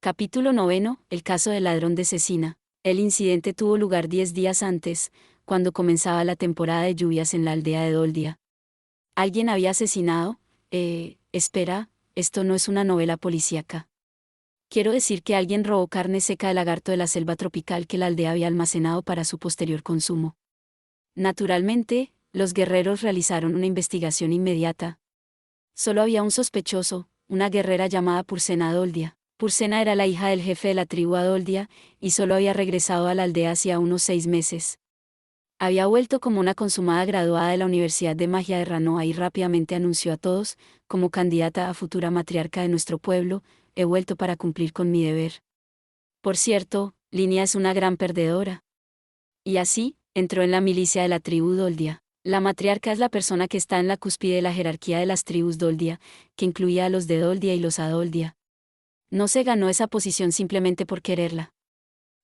Capítulo 9. El caso del ladrón de Cecina. El incidente tuvo lugar 10 días antes, cuando comenzaba la temporada de lluvias en la aldea de Doldia. ¿Alguien había asesinado? Espera, esto no es una novela policíaca. Quiero decir que alguien robó carne seca de lagarto de la selva tropical que la aldea había almacenado para su posterior consumo. Naturalmente, los guerreros realizaron una investigación inmediata. Solo había un sospechoso, una guerrera llamada Pursena Doldia. Pursena era la hija del jefe de la tribu Adoldia, y solo había regresado a la aldea hacía unos 6 meses. Había vuelto como una consumada graduada de la Universidad de Magia de Ranoa y rápidamente anunció a todos, como candidata a futura matriarca de nuestro pueblo, he vuelto para cumplir con mi deber. Por cierto, Linia es una gran perdedora. Y así, entró en la milicia de la tribu Doldia. La matriarca es la persona que está en la cúspide de la jerarquía de las tribus Doldia, que incluía a los de Doldia y los Adoldia. No se ganó esa posición simplemente por quererla.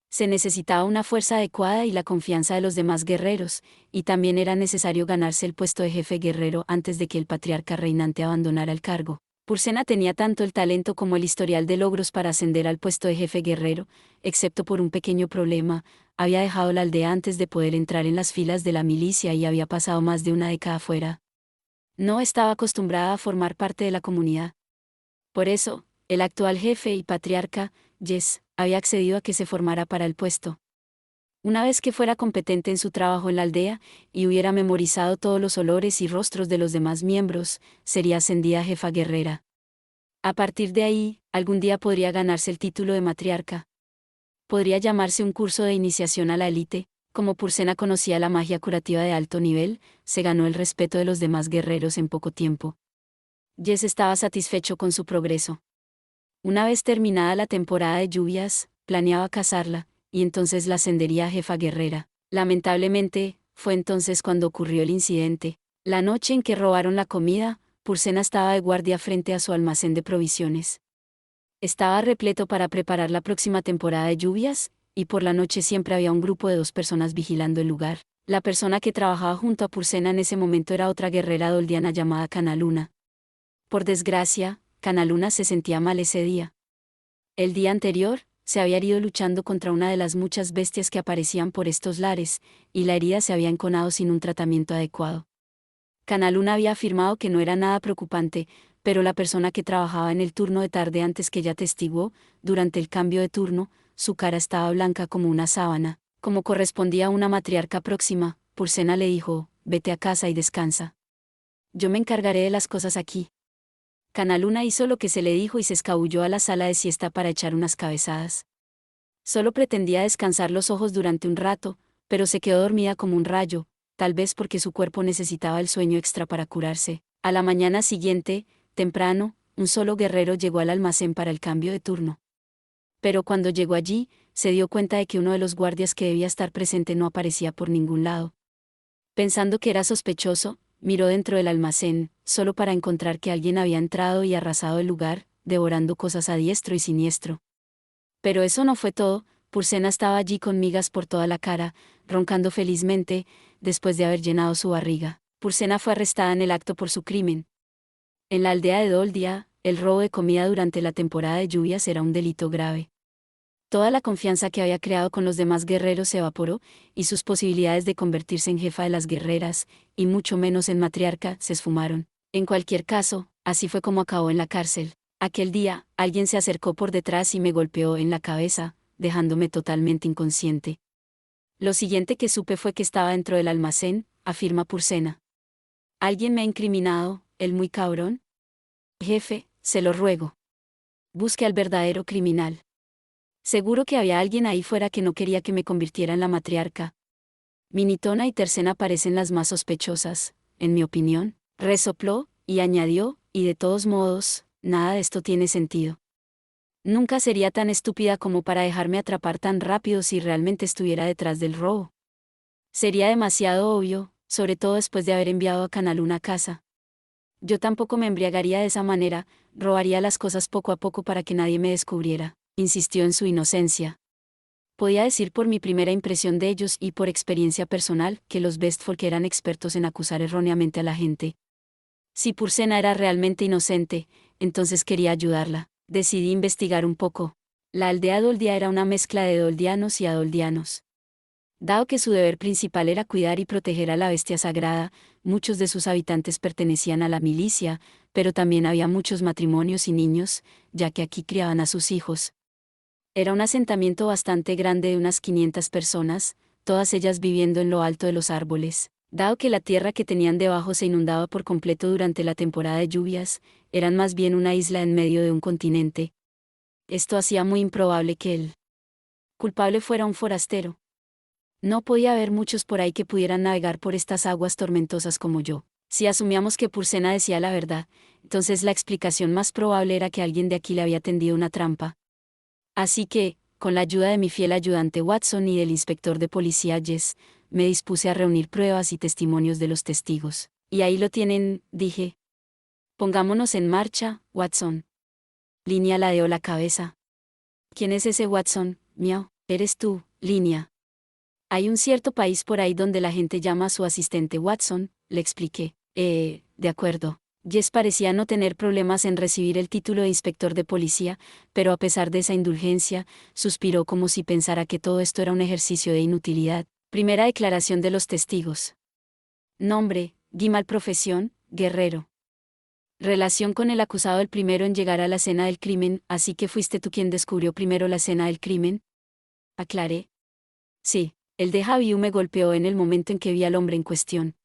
Se necesitaba una fuerza adecuada y la confianza de los demás guerreros, y también era necesario ganarse el puesto de jefe guerrero antes de que el patriarca reinante abandonara el cargo. Pursena tenía tanto el talento como el historial de logros para ascender al puesto de jefe guerrero, excepto por un pequeño problema: había dejado la aldea antes de poder entrar en las filas de la milicia y había pasado más de una década fuera. No estaba acostumbrada a formar parte de la comunidad. Por eso, el actual jefe y patriarca, Jess, había accedido a que se formara para el puesto. Una vez que fuera competente en su trabajo en la aldea, y hubiera memorizado todos los olores y rostros de los demás miembros, sería ascendida a jefa guerrera. A partir de ahí, algún día podría ganarse el título de matriarca. Podría llamarse un curso de iniciación a la élite. Como Pursena conocía la magia curativa de alto nivel, se ganó el respeto de los demás guerreros en poco tiempo. Jess estaba satisfecho con su progreso. Una vez terminada la temporada de lluvias, planeaba casarla, y entonces la ascendería a jefa guerrera. Lamentablemente, fue entonces cuando ocurrió el incidente. La noche en que robaron la comida, Pursena estaba de guardia frente a su almacén de provisiones. Estaba repleto para preparar la próxima temporada de lluvias, y por la noche siempre había un grupo de 2 personas vigilando el lugar. La persona que trabajaba junto a Pursena en ese momento era otra guerrera doldiana llamada Canaluna. Por desgracia, Canaluna se sentía mal ese día. El día anterior, se había herido luchando contra una de las muchas bestias que aparecían por estos lares, y la herida se había enconado sin un tratamiento adecuado. Canaluna había afirmado que no era nada preocupante, pero la persona que trabajaba en el turno de tarde antes que ella atestiguó, durante el cambio de turno, su cara estaba blanca como una sábana. Como correspondía a una matriarca próxima, Pursena le dijo: vete a casa y descansa. Yo me encargaré de las cosas aquí. Canaluna hizo lo que se le dijo y se escabulló a la sala de siesta para echar unas cabezadas. Solo pretendía descansar los ojos durante un rato, pero se quedó dormida como un rayo, tal vez porque su cuerpo necesitaba el sueño extra para curarse. A la mañana siguiente, temprano, un solo guerrero llegó al almacén para el cambio de turno. Pero cuando llegó allí, se dio cuenta de que uno de los guardias que debía estar presente no aparecía por ningún lado. Pensando que era sospechoso, miró dentro del almacén, solo para encontrar que alguien había entrado y arrasado el lugar, devorando cosas a diestro y siniestro. Pero eso no fue todo. Pursena estaba allí con migas por toda la cara, roncando felizmente, después de haber llenado su barriga. Pursena fue arrestada en el acto por su crimen. En la aldea de Doldia, el robo de comida durante la temporada de lluvias era un delito grave. Toda la confianza que había creado con los demás guerreros se evaporó, y sus posibilidades de convertirse en jefa de las guerreras, y mucho menos en matriarca, se esfumaron. En cualquier caso, así fue como acabó en la cárcel. Aquel día, alguien se acercó por detrás y me golpeó en la cabeza, dejándome totalmente inconsciente. Lo siguiente que supe fue que estaba dentro del almacén, afirma Pursena. ¿Alguien me ha incriminado, el muy cabrón? Jefe, se lo ruego. Busque al verdadero criminal. Seguro que había alguien ahí fuera que no quería que me convirtiera en la matriarca. Minitona y Tersena parecen las más sospechosas, en mi opinión. Resopló, y añadió: y de todos modos, nada de esto tiene sentido. Nunca sería tan estúpida como para dejarme atrapar tan rápido si realmente estuviera detrás del robo. Sería demasiado obvio, sobre todo después de haber enviado a Canaluna a casa. Yo tampoco me embriagaría de esa manera, robaría las cosas poco a poco para que nadie me descubriera. Insistió en su inocencia. Podía decir por mi primera impresión de ellos y por experiencia personal que los Bestfolk eran expertos en acusar erróneamente a la gente. Si Pursena era realmente inocente, entonces quería ayudarla. Decidí investigar un poco. La aldea Doldia era una mezcla de doldianos y adoldianos. Dado que su deber principal era cuidar y proteger a la bestia sagrada, muchos de sus habitantes pertenecían a la milicia, pero también había muchos matrimonios y niños, ya que aquí criaban a sus hijos. Era un asentamiento bastante grande de unas 500 personas, todas ellas viviendo en lo alto de los árboles. Dado que la tierra que tenían debajo se inundaba por completo durante la temporada de lluvias, eran más bien una isla en medio de un continente. Esto hacía muy improbable que el culpable fuera un forastero. No podía haber muchos por ahí que pudieran navegar por estas aguas tormentosas como yo. Si asumíamos que Purcena decía la verdad, entonces la explicación más probable era que alguien de aquí le había tendido una trampa. Así que, con la ayuda de mi fiel ayudante Watson y del inspector de policía Jess, me dispuse a reunir pruebas y testimonios de los testigos. Y ahí lo tienen, dije. Pongámonos en marcha, Watson. Línea ladeó la cabeza. ¿Quién es ese Watson? Miau, eres tú, Línea. Hay un cierto país por ahí donde la gente llama a su asistente Watson, le expliqué. De acuerdo. Jess parecía no tener problemas en recibir el título de inspector de policía, pero a pesar de esa indulgencia, suspiró como si pensara que todo esto era un ejercicio de inutilidad. Primera declaración de los testigos. Nombre, Gimal. Profesión, guerrero. Relación con el acusado, el primero en llegar a la escena del crimen, así que fuiste tú quien descubrió primero la escena del crimen. Aclaré. Sí. El de Javiu me golpeó en el momento en que vi al hombre en cuestión.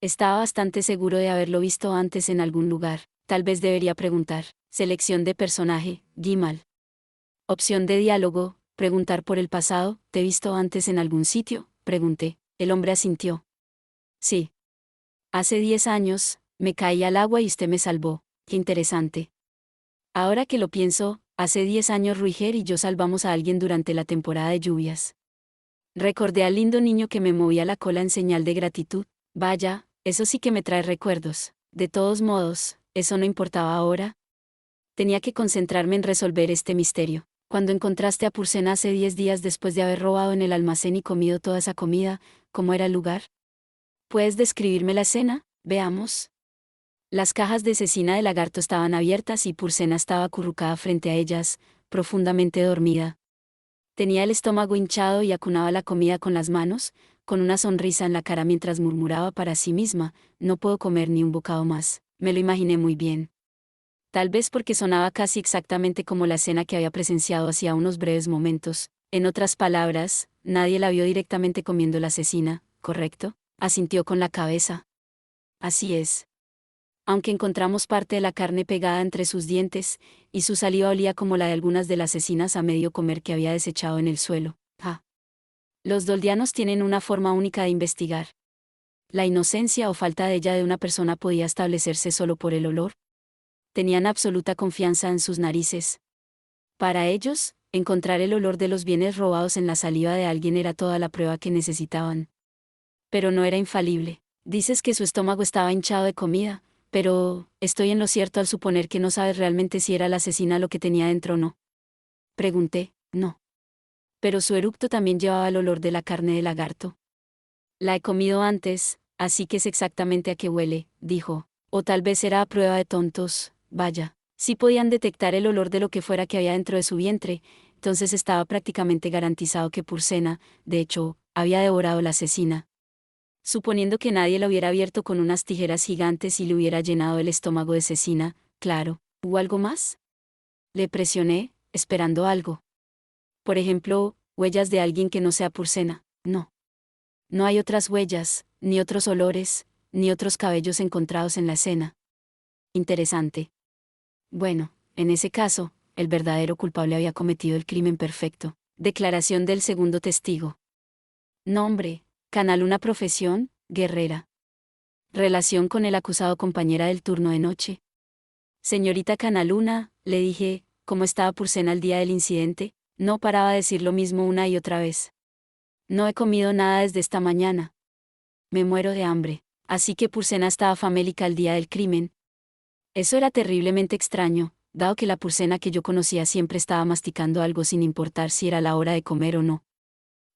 Estaba bastante seguro de haberlo visto antes en algún lugar. Tal vez debería preguntar. Selección de personaje, Gimal. Opción de diálogo, preguntar por el pasado. ¿Te he visto antes en algún sitio? Pregunté. El hombre asintió. Sí. Hace 10 años, me caí al agua y usted me salvó. Qué interesante. Ahora que lo pienso, hace 10 años Ruiger y yo salvamos a alguien durante la temporada de lluvias. Recordé al lindo niño que me movía la cola en señal de gratitud. Vaya, eso sí que me trae recuerdos. De todos modos, eso no importaba ahora. Tenía que concentrarme en resolver este misterio. Cuando encontraste a Purcena hace 10 días después de haber robado en el almacén y comido toda esa comida, ¿cómo era el lugar? ¿Puedes describirme la escena? Veamos. Las cajas de cecina de lagarto estaban abiertas y Purcena estaba acurrucada frente a ellas, profundamente dormida. Tenía el estómago hinchado y acunaba la comida con las manos, con una sonrisa en la cara mientras murmuraba para sí misma, no puedo comer ni un bocado más. Me lo imaginé muy bien. Tal vez porque sonaba casi exactamente como la escena que había presenciado hacía unos breves momentos. En otras palabras, nadie la vio directamente comiendo la cecina, ¿correcto? Asintió con la cabeza. Así es. Aunque encontramos parte de la carne pegada entre sus dientes, y su saliva olía como la de algunas de las cecinas a medio comer que había desechado en el suelo. Ah. Los doldianos tienen una forma única de investigar. La inocencia o falta de ella de una persona podía establecerse solo por el olor. Tenían absoluta confianza en sus narices. Para ellos, encontrar el olor de los bienes robados en la saliva de alguien era toda la prueba que necesitaban. Pero no era infalible. Dices que su estómago estaba hinchado de comida, pero estoy en lo cierto al suponer que no sabes realmente si era la asesina lo que tenía dentro o no. Pregunté. No. Pero su eructo también llevaba el olor de la carne de lagarto. La he comido antes, así que sé exactamente a qué huele, dijo. O tal vez era a prueba de tontos, vaya. Si podían detectar el olor de lo que fuera que había dentro de su vientre, entonces estaba prácticamente garantizado que Purcena, de hecho, había devorado la asesina. Suponiendo que nadie la hubiera abierto con unas tijeras gigantes y le hubiera llenado el estómago de cecina, claro. ¿Hubo algo más? Le presioné, esperando algo. Por ejemplo, huellas de alguien que no sea Purcena. No. No hay otras huellas, ni otros olores, ni otros cabellos encontrados en la escena. Interesante. Bueno, en ese caso, el verdadero culpable había cometido el crimen perfecto. Declaración del segundo testigo. Nombre, Canal. Una profesión, guerrera. Relación con el acusado, compañera del turno de noche. Señorita Canaluna, le dije, ¿cómo estaba Purcena el día del incidente? No paraba de decir lo mismo una y otra vez. No he comido nada desde esta mañana. Me muero de hambre. Así que Purcena estaba famélica el día del crimen. Eso era terriblemente extraño, dado que la Purcena que yo conocía siempre estaba masticando algo sin importar si era la hora de comer o no.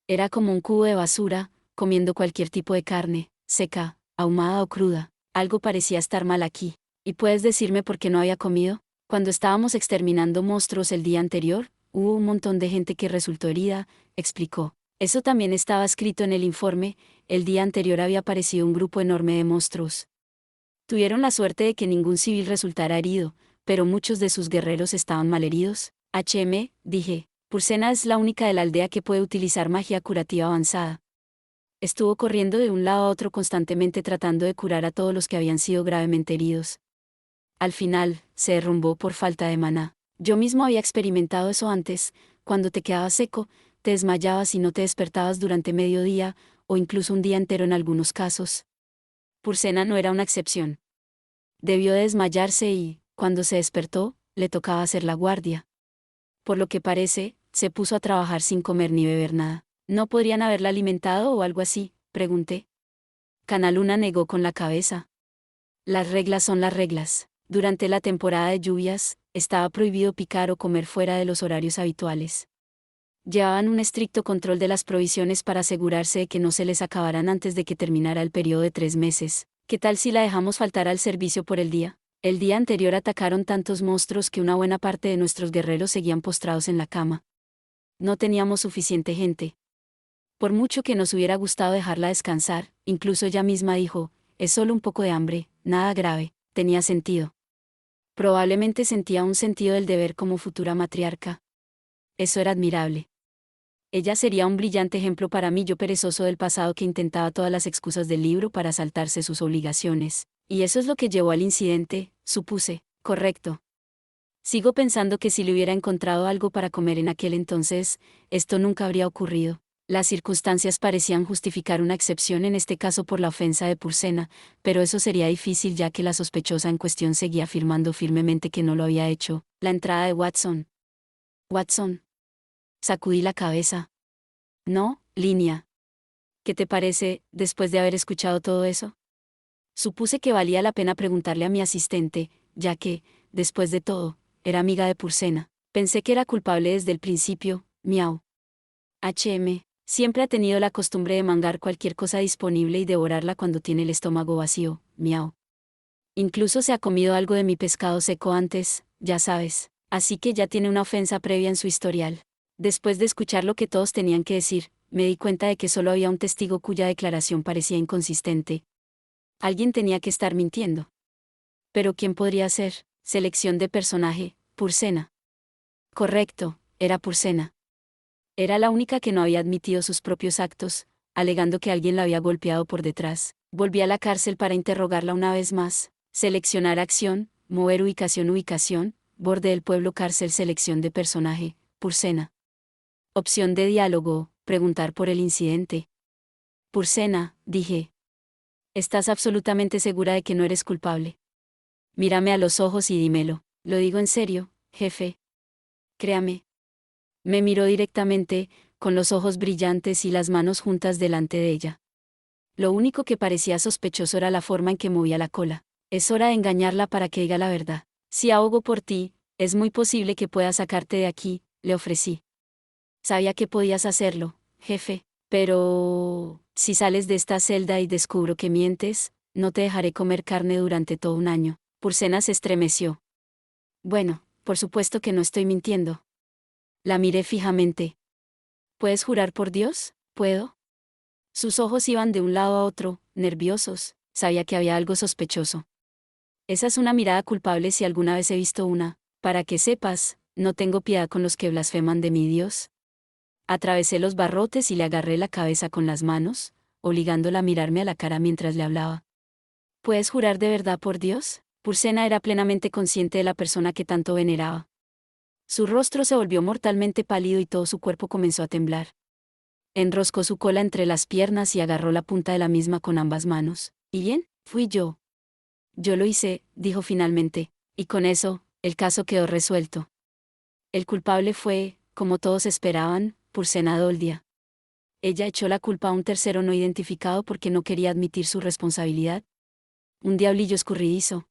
Era como un cubo de basura, comiendo cualquier tipo de carne, seca, ahumada o cruda. Algo parecía estar mal aquí. ¿Y puedes decirme por qué no había comido? Cuando estábamos exterminando monstruos el día anterior, Hubo un montón de gente que resultó herida, explicó. Eso también estaba escrito en el informe. El día anterior había aparecido un grupo enorme de monstruos. Tuvieron la suerte de que ningún civil resultara herido, pero muchos de sus guerreros estaban malheridos. Dije. Pursena es la única de la aldea que puede utilizar magia curativa avanzada. Estuvo corriendo de un lado a otro constantemente tratando de curar a todos los que habían sido gravemente heridos. Al final, se derrumbó por falta de maná. Yo mismo había experimentado eso antes. Cuando te quedabas seco, te desmayabas y no te despertabas durante medio día, o incluso un día entero en algunos casos. Pursena no era una excepción. Debió de desmayarse y, cuando se despertó, le tocaba hacer la guardia. Por lo que parece, se puso a trabajar sin comer ni beber nada. ¿No podrían haberla alimentado o algo así?, pregunté. Canaluna negó con la cabeza. Las reglas son las reglas. Durante la temporada de lluvias, estaba prohibido picar o comer fuera de los horarios habituales. Llevaban un estricto control de las provisiones para asegurarse de que no se les acabaran antes de que terminara el periodo de 3 meses. ¿Qué tal si la dejamos faltar al servicio por el día? El día anterior atacaron tantos monstruos que una buena parte de nuestros guerreros seguían postrados en la cama. No teníamos suficiente gente. Por mucho que nos hubiera gustado dejarla descansar, incluso ella misma dijo, es solo un poco de hambre, nada grave, tenía sentido. Probablemente sentía un sentido del deber como futura matriarca. Eso era admirable. Ella sería un brillante ejemplo para mí, yo perezoso del pasado que intentaba todas las excusas del libro para saltarse sus obligaciones. Y eso es lo que llevó al incidente, supuse, correcto. Sigo pensando que si le hubiera encontrado algo para comer en aquel entonces, esto nunca habría ocurrido. Las circunstancias parecían justificar una excepción en este caso por la ofensa de Pursena, pero eso sería difícil ya que la sospechosa en cuestión seguía afirmando firmemente que no lo había hecho. La entrada de Watson. Watson. Sacudí la cabeza. No, Línea. ¿Qué te parece, después de haber escuchado todo eso? Supuse que valía la pena preguntarle a mi asistente, ya que, después de todo, era amiga de Pursena. Pensé que era culpable desde el principio, miau. Siempre ha tenido la costumbre de mangar cualquier cosa disponible y devorarla cuando tiene el estómago vacío, miau. Incluso se ha comido algo de mi pescado seco antes, ya sabes, así que ya tiene una ofensa previa en su historial. Después de escuchar lo que todos tenían que decir, me di cuenta de que solo había un testigo cuya declaración parecía inconsistente. Alguien tenía que estar mintiendo. Pero ¿quién podría ser? Selección de personaje, Pursena. Correcto, era Pursena. Era la única que no había admitido sus propios actos, alegando que alguien la había golpeado por detrás. Volví a la cárcel para interrogarla una vez más. Seleccionar acción, mover ubicación, borde del pueblo, cárcel, selección de personaje, Pursena. Opción de diálogo, preguntar por el incidente. Pursena, dije. ¿Estás absolutamente segura de que no eres culpable? Mírame a los ojos y dímelo. Lo digo en serio, jefe. Créame. Me miró directamente, con los ojos brillantes y las manos juntas delante de ella. Lo único que parecía sospechoso era la forma en que movía la cola. Es hora de engañarla para que diga la verdad. Si ahogo por ti, es muy posible que pueda sacarte de aquí, le ofrecí. Sabía que podías hacerlo, jefe, pero si sales de esta celda y descubro que mientes, no te dejaré comer carne durante todo un año. Pursena se estremeció. Bueno, por supuesto que no estoy mintiendo. La miré fijamente. ¿Puedes jurar por Dios? ¿Puedo? Sus ojos iban de un lado a otro, nerviosos. Sabía que había algo sospechoso. Esa es una mirada culpable si alguna vez he visto una. Para que sepas, no tengo piedad con los que blasfeman de mi Dios. Atravesé los barrotes y le agarré la cabeza con las manos, obligándola a mirarme a la cara mientras le hablaba. ¿Puedes jurar de verdad por Dios? Pursena era plenamente consciente de la persona que tanto veneraba. Su rostro se volvió mortalmente pálido y todo su cuerpo comenzó a temblar. Enroscó su cola entre las piernas y agarró la punta de la misma con ambas manos. ¿Y bien? Fui yo. Yo lo hice, dijo finalmente, y con eso, el caso quedó resuelto. El culpable fue, como todos esperaban, Pursena Doldia. Ella echó la culpa a un tercero no identificado porque no quería admitir su responsabilidad. Un diablillo escurridizo.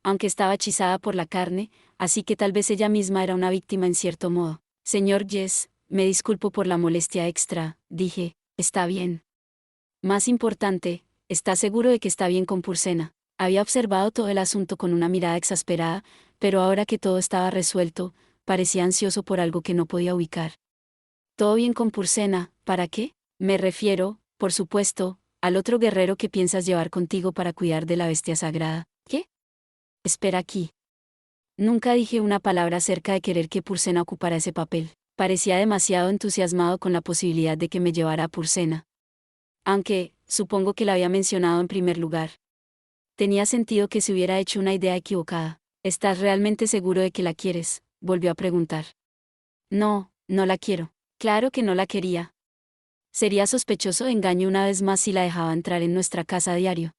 Aunque estaba hechizada por la carne, así que tal vez ella misma era una víctima en cierto modo. Señor Jess, me disculpo por la molestia extra, dije, está bien. Más importante, ¿está seguro de que está bien con Pursena? Había observado todo el asunto con una mirada exasperada, pero ahora que todo estaba resuelto, parecía ansioso por algo que no podía ubicar. ¿Todo bien con Pursena? ¿Para qué? Me refiero, por supuesto, al otro guerrero que piensas llevar contigo para cuidar de la bestia sagrada. ¿Qué? Espera aquí. Nunca dije una palabra acerca de querer que Pursena ocupara ese papel. Parecía demasiado entusiasmado con la posibilidad de que me llevara a Pursena. Aunque, supongo que la había mencionado en primer lugar. Tenía sentido que se hubiera hecho una idea equivocada. ¿Estás realmente seguro de que la quieres?, volvió a preguntar. No, no la quiero. Claro que no la quería. Sería sospechoso de engaño una vez más si la dejaba entrar en nuestra casa a diario.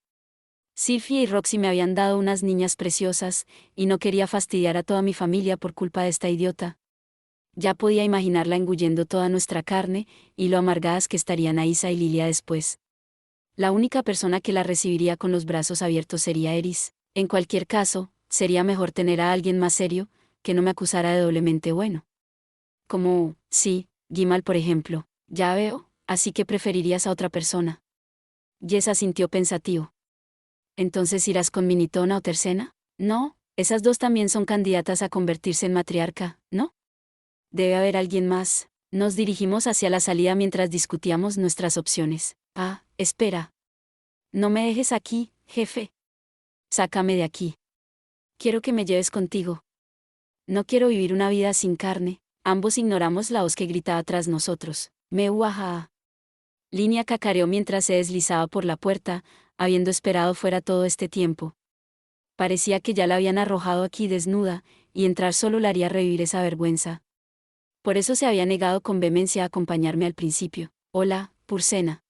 Sylvie y Roxy me habían dado unas niñas preciosas, y no quería fastidiar a toda mi familia por culpa de esta idiota. Ya podía imaginarla engullendo toda nuestra carne, y lo amargadas que estarían Aisa y Lilia después. La única persona que la recibiría con los brazos abiertos sería Eris. En cualquier caso, sería mejor tener a alguien más serio, que no me acusara de doblemente bueno. Como, sí, Gimal por ejemplo. Ya veo, así que preferirías a otra persona. Jess asintió pensativo. ¿Entonces irás con Minitona o Tercena? No, esas dos también son candidatas a convertirse en matriarca, ¿no? Debe haber alguien más. Nos dirigimos hacia la salida mientras discutíamos nuestras opciones. Ah, espera. No me dejes aquí, jefe. Sácame de aquí. Quiero que me lleves contigo. No quiero vivir una vida sin carne. Ambos ignoramos la voz que gritaba tras nosotros. Meuaja. Linia cacareó mientras se deslizaba por la puerta, habiendo esperado fuera todo este tiempo. Parecía que ya la habían arrojado aquí desnuda, y entrar solo la haría revivir esa vergüenza. Por eso se había negado con vehemencia a acompañarme al principio. Hola, Pursena.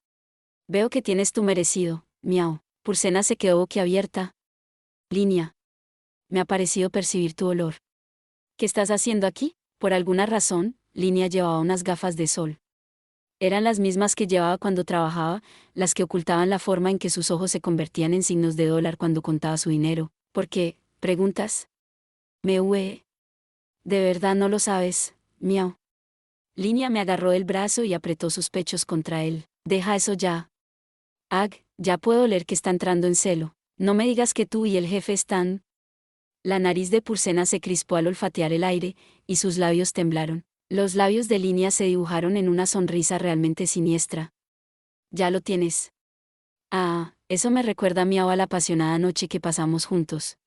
Veo que tienes tu merecido, miau. Pursena se quedó boquiabierta. Linia. Me ha parecido percibir tu olor. ¿Qué estás haciendo aquí? Por alguna razón, Linia llevaba unas gafas de sol. Eran las mismas que llevaba cuando trabajaba, las que ocultaban la forma en que sus ojos se convertían en signos de dólar cuando contaba su dinero. ¿Por qué? ¿Preguntas? ¿De verdad no lo sabes? Miau. Linia me agarró del brazo y apretó sus pechos contra él. Deja eso ya. Ag, ya puedo oler que está entrando en celo. No me digas que tú y el jefe están... La nariz de Pursena se crispó al olfatear el aire, y sus labios temblaron. Los labios de Linia se dibujaron en una sonrisa realmente siniestra. Ya lo tienes. Ah, eso me recuerda a la apasionada noche que pasamos juntos.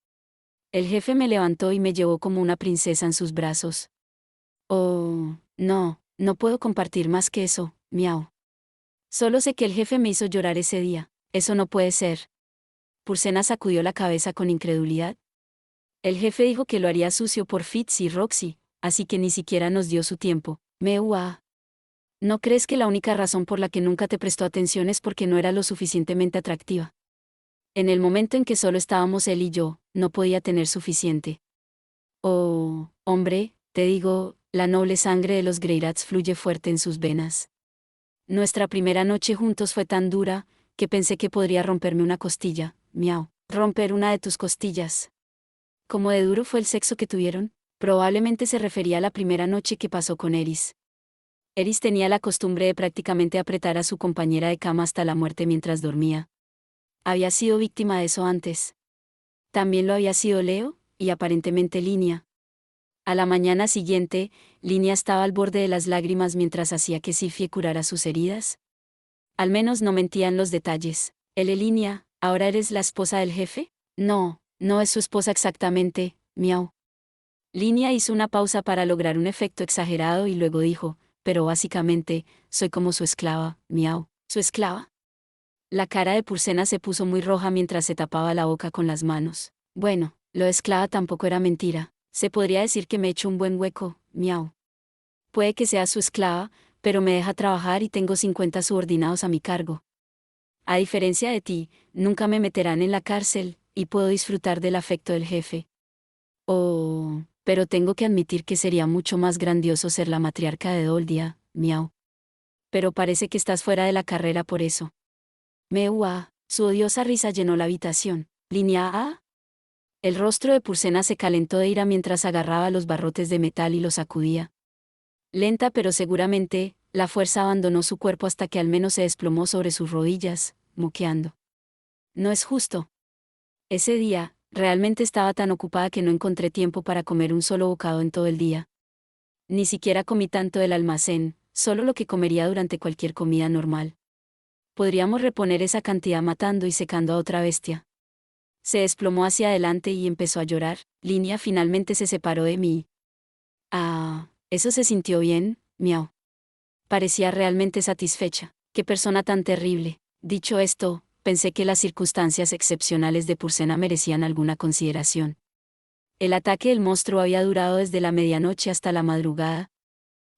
El jefe me levantó y me llevó como una princesa en sus brazos. Oh, no, no puedo compartir más que eso, miau. Solo sé que el jefe me hizo llorar ese día. Eso no puede ser. Pursena sacudió la cabeza con incredulidad. El jefe dijo que lo haría sucio por Fitz y Roxy, así que ni siquiera nos dio su tiempo. ¿No crees que la única razón por la que nunca te prestó atención es porque no era lo suficientemente atractiva? En el momento en que solo estábamos él y yo, no podía tener suficiente. Oh, hombre, te digo, la noble sangre de los Greyrats fluye fuerte en sus venas. Nuestra primera noche juntos fue tan dura, que pensé que podría romperme una costilla, miau. Romper una de tus costillas. ¿Cómo de duro fue el sexo que tuvieron? Probablemente se refería a la primera noche que pasó con Eris. Eris tenía la costumbre de prácticamente apretar a su compañera de cama hasta la muerte mientras dormía. Había sido víctima de eso antes. También lo había sido Leo, y aparentemente Linia. A la mañana siguiente, Linia estaba al borde de las lágrimas mientras hacía que Sylvie curara sus heridas. Al menos no mentían los detalles. Linia, ¿ahora eres la esposa del jefe? No, no es su esposa exactamente, miau. Linia hizo una pausa para lograr un efecto exagerado y luego dijo, pero básicamente, soy como su esclava, miau. ¿Su esclava? La cara de Pursena se puso muy roja mientras se tapaba la boca con las manos. Bueno, lo de esclava tampoco era mentira. Se podría decir que me echo un buen hueco, miau. Puede que sea su esclava, pero me deja trabajar y tengo 50 subordinados a mi cargo. A diferencia de ti, nunca me meterán en la cárcel, y puedo disfrutar del afecto del jefe. Oh, pero tengo que admitir que sería mucho más grandioso ser la matriarca de Doldia, miau. Pero parece que estás fuera de la carrera por eso. Su odiosa risa llenó la habitación. ¿Línea A? El rostro de Pursena se calentó de ira mientras agarraba los barrotes de metal y los sacudía. Lenta pero seguramente, la fuerza abandonó su cuerpo hasta que al menos se desplomó sobre sus rodillas, moqueando. No es justo. Ese día, realmente estaba tan ocupada que no encontré tiempo para comer un solo bocado en todo el día. Ni siquiera comí tanto del almacén, solo lo que comería durante cualquier comida normal. Podríamos reponer esa cantidad matando y secando a otra bestia. Se desplomó hacia adelante y empezó a llorar. Línea finalmente se separó de mí. Ah, eso se sintió bien, miau. Parecía realmente satisfecha. Qué persona tan terrible. Dicho esto, pensé que las circunstancias excepcionales de Purcena merecían alguna consideración. El ataque del monstruo había durado desde la medianoche hasta la madrugada.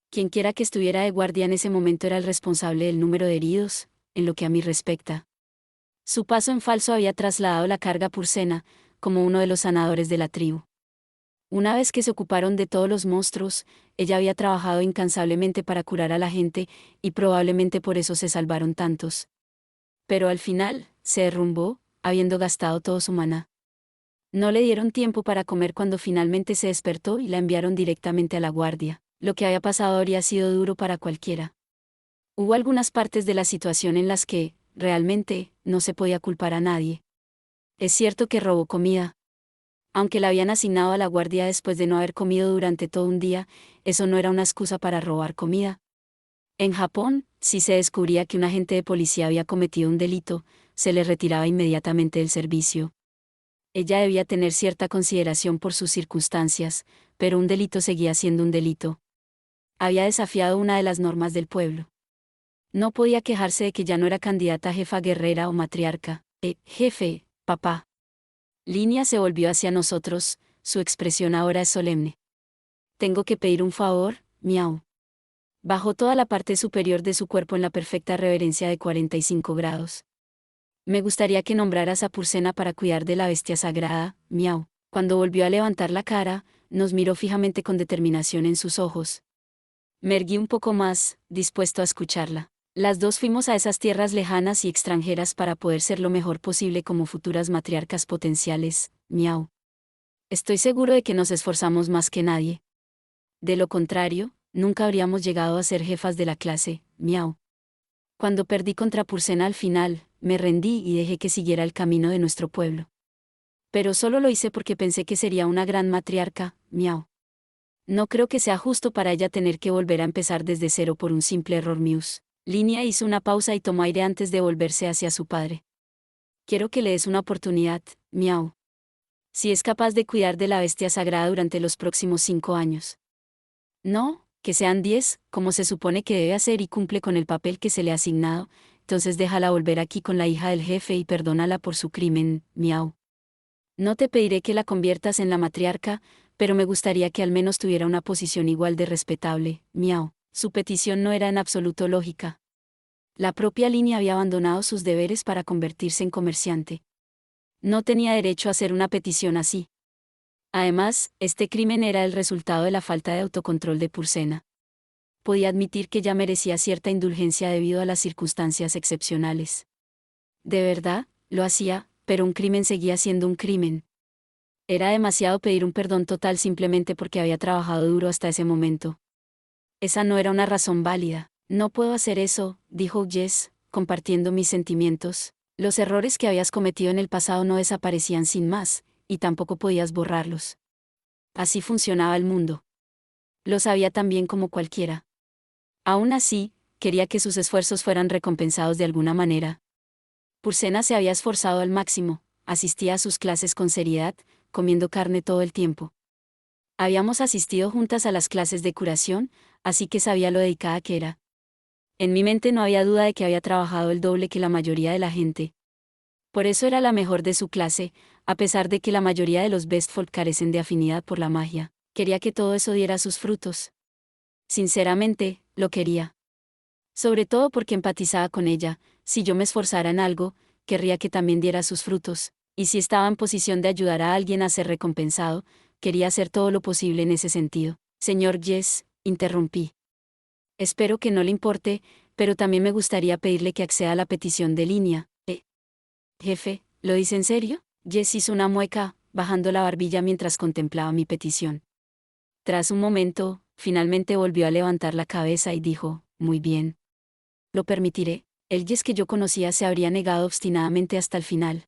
Quienquiera que estuviera de guardia en ese momento era el responsable del número de heridos, en lo que a mí respecta. Su paso en falso había trasladado la carga a Purcena, como uno de los sanadores de la tribu. Una vez que se ocuparon de todos los monstruos, ella había trabajado incansablemente para curar a la gente, y probablemente por eso se salvaron tantos. Pero al final, se derrumbó, habiendo gastado todo su maná. No le dieron tiempo para comer cuando finalmente se despertó y la enviaron directamente a la guardia. Lo que había pasado habría sido duro para cualquiera. Hubo algunas partes de la situación en las que, realmente, no se podía culpar a nadie. Es cierto que robó comida. Aunque la habían asignado a la guardia después de no haber comido durante todo un día, eso no era una excusa para robar comida. En Japón, si se descubría que un agente de policía había cometido un delito, se le retiraba inmediatamente del servicio. Ella debía tener cierta consideración por sus circunstancias, pero un delito seguía siendo un delito. Había desafiado una de las normas del pueblo. No podía quejarse de que ya no era candidata a jefa guerrera o matriarca. Jefe, papá. Línea se volvió hacia nosotros, su expresión ahora es solemne. Tengo que pedir un favor, miau. Bajó toda la parte superior de su cuerpo en la perfecta reverencia de 45 grados. Me gustaría que nombraras a Purcena para cuidar de la bestia sagrada, miau. Cuando volvió a levantar la cara, nos miró fijamente con determinación en sus ojos. Me erguí un poco más, dispuesto a escucharla. Las dos fuimos a esas tierras lejanas y extranjeras para poder ser lo mejor posible como futuras matriarcas potenciales, miau. Estoy seguro de que nos esforzamos más que nadie. De lo contrario, nunca habríamos llegado a ser jefas de la clase, miau. Cuando perdí contra Purcena al final, me rendí y dejé que siguiera el camino de nuestro pueblo. Pero solo lo hice porque pensé que sería una gran matriarca, miau. No creo que sea justo para ella tener que volver a empezar desde cero por un simple error mius. Línea hizo una pausa y tomó aire antes de volverse hacia su padre. Quiero que le des una oportunidad, miau. Si es capaz de cuidar de la bestia sagrada durante los próximos 5 años. No, que sean 10, como se supone que debe hacer y cumple con el papel que se le ha asignado, entonces déjala volver aquí con la hija del jefe y perdónala por su crimen, miau. No te pediré que la conviertas en la matriarca, pero me gustaría que al menos tuviera una posición igual de respetable, miau. Su petición no era en absoluto lógica. La propia Línea había abandonado sus deberes para convertirse en comerciante. No tenía derecho a hacer una petición así. Además, este crimen era el resultado de la falta de autocontrol de Purcena. Podía admitir que ya merecía cierta indulgencia debido a las circunstancias excepcionales. De verdad, lo hacía, pero un crimen seguía siendo un crimen. Era demasiado pedir un perdón total simplemente porque había trabajado duro hasta ese momento. Esa no era una razón válida. No puedo hacer eso, dijo Jess, compartiendo mis sentimientos. Los errores que habías cometido en el pasado no desaparecían sin más, y tampoco podías borrarlos. Así funcionaba el mundo. Lo sabía tan bien como cualquiera. Aún así, quería que sus esfuerzos fueran recompensados de alguna manera. Purcena se había esforzado al máximo, asistía a sus clases con seriedad, comiendo carne todo el tiempo. Habíamos asistido juntas a las clases de curación, así que sabía lo dedicada que era. En mi mente no había duda de que había trabajado el doble que la mayoría de la gente. Por eso era la mejor de su clase, a pesar de que la mayoría de los Bestfolk carecen de afinidad por la magia. Quería que todo eso diera sus frutos. Sinceramente, lo quería. Sobre todo porque empatizaba con ella. Si yo me esforzara en algo, querría que también diera sus frutos, y si estaba en posición de ayudar a alguien a ser recompensado, quería hacer todo lo posible en ese sentido. Señor Jess, interrumpí. Espero que no le importe, pero también me gustaría pedirle que acceda a la petición de Línea. Jefe, ¿lo dice en serio? Jess hizo una mueca, bajando la barbilla mientras contemplaba mi petición. Tras un momento, finalmente volvió a levantar la cabeza y dijo, muy bien. Lo permitiré. El Jess que yo conocía se habría negado obstinadamente hasta el final.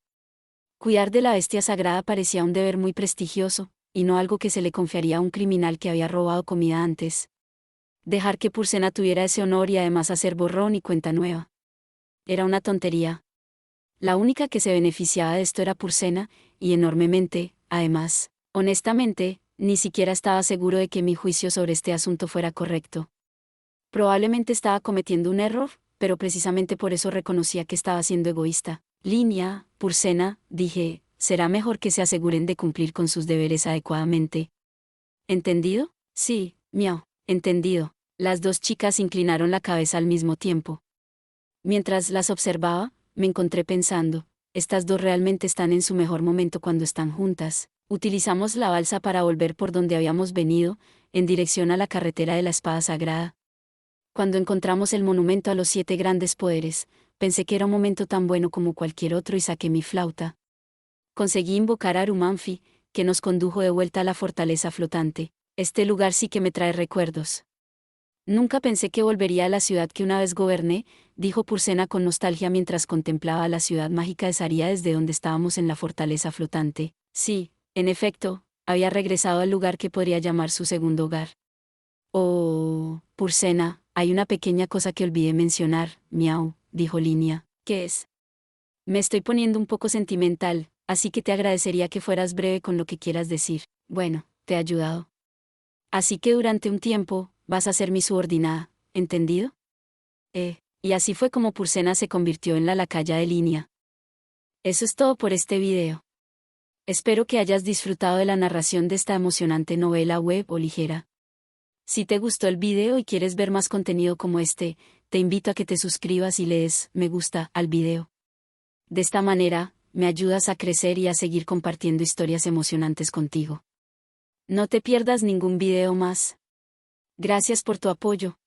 Cuidar de la bestia sagrada parecía un deber muy prestigioso, y no algo que se le confiaría a un criminal que había robado comida antes. Dejar que Purcena tuviera ese honor y además hacer borrón y cuenta nueva. Era una tontería. La única que se beneficiaba de esto era Purcena, y enormemente, además. Honestamente, ni siquiera estaba seguro de que mi juicio sobre este asunto fuera correcto. Probablemente estaba cometiendo un error, pero precisamente por eso reconocía que estaba siendo egoísta. Línea, Purcena, dije, será mejor que se aseguren de cumplir con sus deberes adecuadamente. ¿Entendido? Sí, miau, entendido. Las dos chicas inclinaron la cabeza al mismo tiempo. Mientras las observaba, me encontré pensando, estas dos realmente están en su mejor momento cuando están juntas. Utilizamos la balsa para volver por donde habíamos venido, en dirección a la carretera de la Espada Sagrada. Cuando encontramos el monumento a los 7 grandes poderes, pensé que era un momento tan bueno como cualquier otro y saqué mi flauta. Conseguí invocar a Arumanfi, que nos condujo de vuelta a la fortaleza flotante. Este lugar sí que me trae recuerdos. Nunca pensé que volvería a la ciudad que una vez goberné, dijo Purcena con nostalgia mientras contemplaba la ciudad mágica de Saria desde donde estábamos en la fortaleza flotante. Sí, en efecto, había regresado al lugar que podría llamar su segundo hogar. Oh, Purcena, hay una pequeña cosa que olvidé mencionar, miau, dijo Linia. ¿Qué es? Me estoy poniendo un poco sentimental, así que te agradecería que fueras breve con lo que quieras decir. Bueno, te he ayudado. Así que durante un tiempo, vas a ser mi subordinada, ¿entendido? Y así fue como Purcena se convirtió en la lacaya de Línea. Eso es todo por este video. Espero que hayas disfrutado de la narración de esta emocionante novela web o ligera. Si te gustó el video y quieres ver más contenido como este, te invito a que te suscribas y le des me gusta al video. De esta manera, me ayudas a crecer y a seguir compartiendo historias emocionantes contigo. No te pierdas ningún video más. Gracias por tu apoyo.